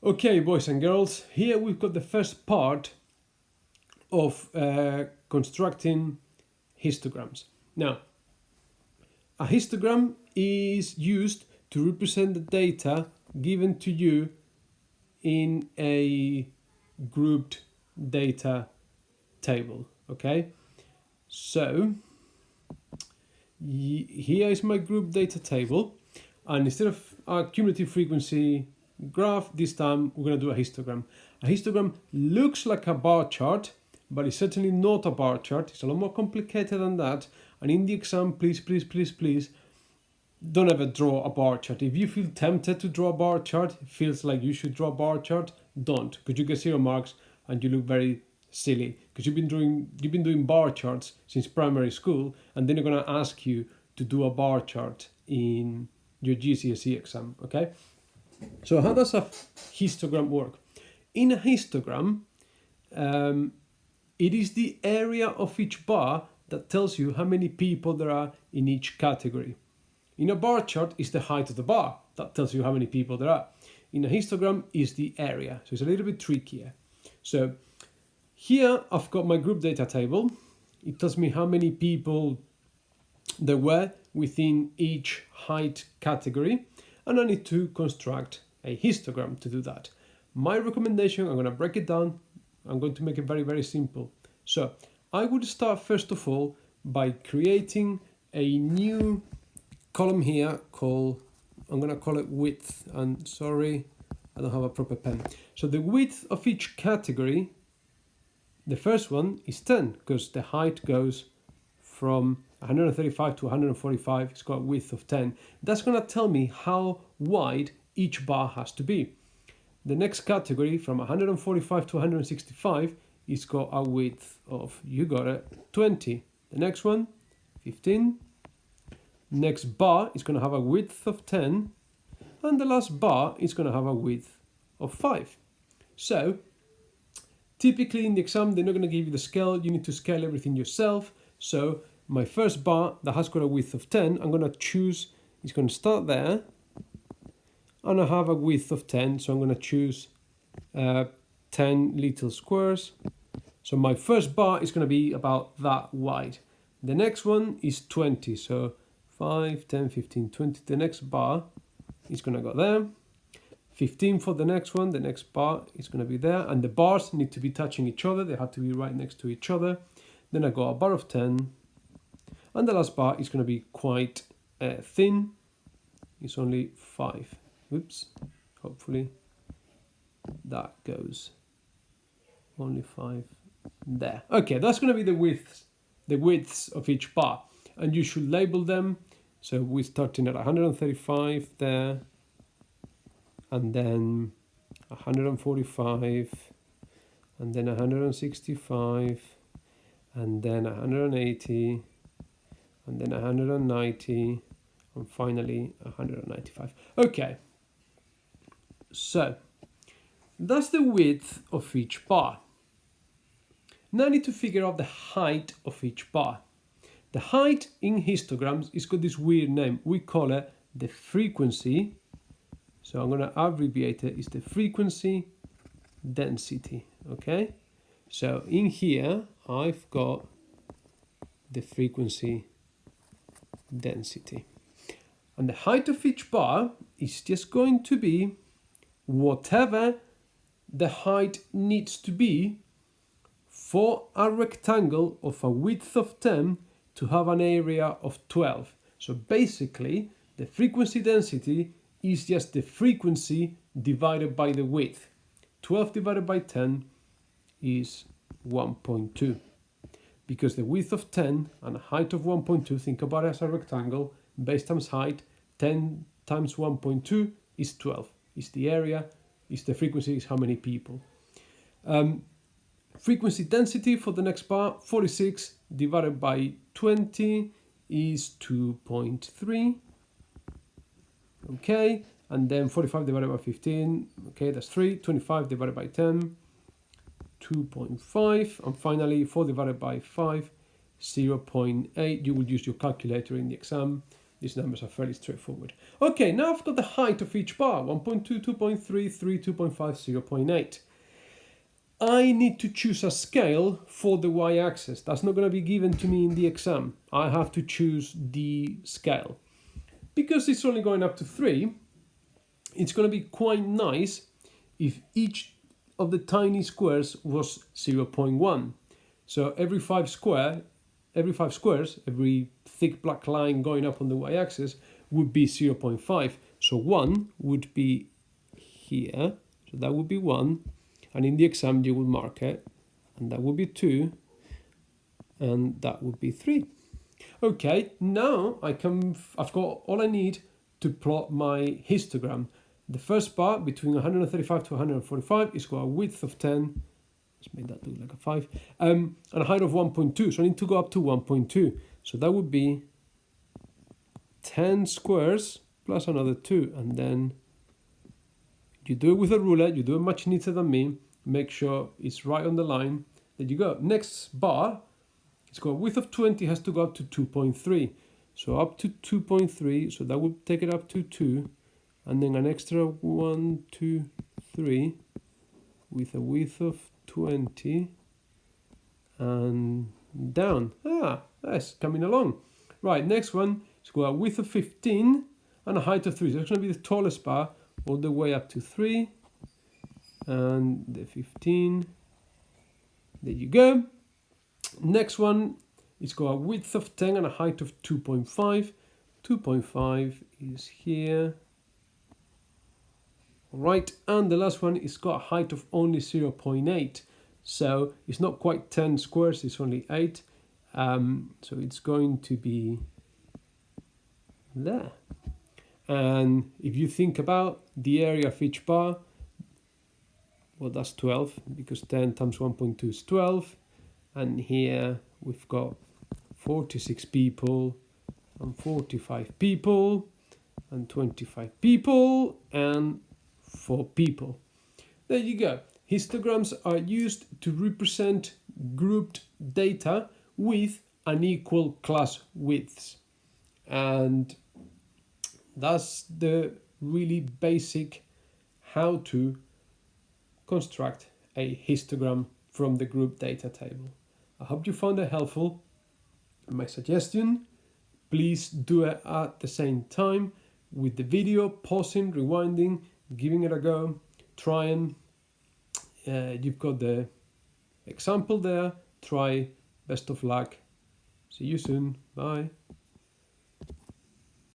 Okay, boys and girls, here we've got the first part of constructing histograms. Now, a histogram is used to represent the data given to you in a grouped data table, okay? So, here is my group data table, and instead of a cumulative frequency graph, this time we're going to do a histogram. A histogram looks like a bar chart, but it's certainly not a bar chart. It's a lot more complicated than that. And in the exam, please don't ever draw a bar chart. If you feel tempted to draw a bar chart, it feels like you should draw a bar chart, don't, because you get 0 marks and you look very silly, because you've been doing bar charts since primary school, and then they're going to ask you to do a bar chart in your GCSE exam, okay? So how does a histogram work? In a histogram, it is the area of each bar that tells you how many people there are in each category. In a bar chart, it's the height of the bar that tells you how many people there are. In a histogram, is the area. So it's a little bit trickier. So here I've got my group data table. It tells me how many people there were within each height category. And I need to construct a histogram to do that. My recommendation, I'm going to break it down. I'm going to make it very, very simple. So I would start first of all by creating a new column here called, I'm going to call it width. And sorry, I don't have a proper pen. So the width of each category, the first one is 10, because the height goes from 135 to 145, it's got a width of 10. That's going to tell me how wide each bar has to be. The next category, from 145 to 165, it's got a width of, you got it, 20. The next one, 15. Next bar is going to have a width of 10. And the last bar is going to have a width of 5. So, typically in the exam, they're not going to give you the scale. You need to scale everything yourself. So, my first bar that has got a width of 10, I'm going to choose, it's going to start there, and I have a width of 10, so I'm going to choose 10 little squares. So my first bar is going to be about that wide. The next one is 20, so 5, 10, 15, 20. The next bar is going to go there. 15 for the next one, the next bar is going to be there, and the bars need to be touching each other, they have to be right next to each other. Then I got a bar of 10. And the last bar is going to be quite thin. It's only 5. Oops. Hopefully that goes. Only 5 there. Okay, that's going to be the widths of each bar. And you should label them. So we're starting at 135 there. And then 145. And then 165. And then 180. And then 190, and finally 195. Okay, so that's the width of each bar. Now I need to figure out the height of each bar. The height in histograms is got this weird name. We call it the frequency. So I'm going to abbreviate it. It's the frequency density. Okay, so in here I've got the frequency density, and the height of each bar is just going to be whatever the height needs to be for a rectangle of a width of 10 to have an area of 12. So basically the frequency density is just the frequency divided by the width. 12 divided by 10 is 1.2. Because the width of 10 and a height of 1.2, think about it as a rectangle, base times height, 10 times 1.2 is 12. It's the area, it's the frequency, is how many people. Frequency density for the next bar, 46 divided by 20 is 2.3. Okay, and then 45 divided by 15, okay, that's 3. 25 divided by 10. 2.5, and finally 4 divided by 5, 0.8. You will use your calculator in the exam. These numbers are fairly straightforward. Okay, now I've got the height of each bar, 1.2, 2.3, 3, 2.5, 0.8. I need to choose a scale for the y-axis. That's not going to be given to me in the exam. I have to choose the scale. Because it's only going up to 3, it's going to be quite nice if each of the tiny squares was 0.1. So every 5 squares, every thick black line going up on the y-axis would be 0.5. So 1 would be here, so that would be 1, and in the exam you will mark it, and that would be 2, and that would be 3. Okay, now I've got all I need to plot my histogram. The first bar between 135 to 145 is got a width of 10. Let's make that look like a 5. And a height of 1.2. So I need to go up to 1.2. So that would be 10 squares plus another 2. And then you do it with a ruler. You do it much neater than me. Make sure it's right on the line. There you go. Next bar, it's got a width of 20. Has to go up to 2.3. So up to 2.3. So that would take it up to 2. And then an extra 1, 2, 3 with a width of 20 and down. That's coming along. Right, next one, it's got a width of 15 and a height of 3. So it's going to be the tallest bar all the way up to 3 and the 15. There you go. Next one, it's got a width of 10 and a height of 2.5. 2.5 is here. Right, and the last one is got a height of only 0.8, so it's not quite 10 squares, it's only 8, so it's going to be there. And if you think about the area of each bar, well, that's 12, because 10 times 1.2 is 12, and here we've got 46 people and 45 people and 25 people and 4 people. There you go. Histograms are used to represent grouped data with unequal class widths. And that's the really basic how to construct a histogram from the group data table. I hope you found it helpful. My suggestion, please do it at the same time with the video, pausing, rewinding, giving it a go, trying. You've got the example there. Try. Best of luck. See you soon. Bye.